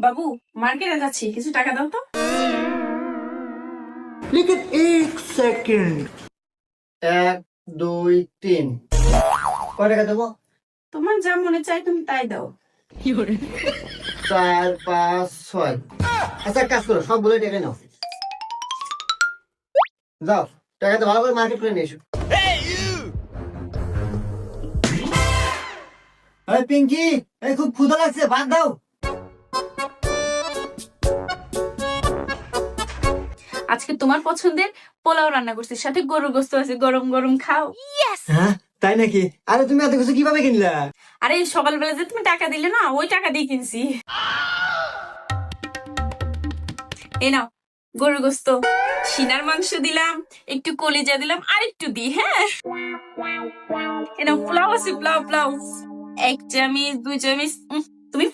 বাবু, মার্কেটে যাচ্ছি, কিছু টাকা দাও তো। लेकिन एक सेकंड 1 2 3 কয় টাকা দেবো? তোমার যা মনে চাই তুমি তাই দাও। 4 5 6 আচ্ছা এক কাজ করো সবগুলো টাকা নাও যাও টাকাটা ভালো করে মার্কেট করে নিয়ে এসো এই পিঙ্কি এই খুব ক্ষুধা লাগছে ভাত দাও আজকে তোমার পছন্দের পোলাও রান্না করছি, সাথে গরুর গোস্ত আছে, গরম গরম খাও। হ্যাঁ তাই নাকি আরে তুমি এত কিছু কিভাবে কিনলা আরে সকালবেলা যে তুমি টাকা দিলে না, ওই টাকা দিয়ে কিনছি। এই নাও গরুর গোস্ত, সিনার মাংস দিলাম, একটু কলিজা দিলাম, আর একটু দিই। হ্যাঁ, এই নাও পোলাও আছে, পোলাও পোলাও 1 চামচ 2 চামচ। তুমি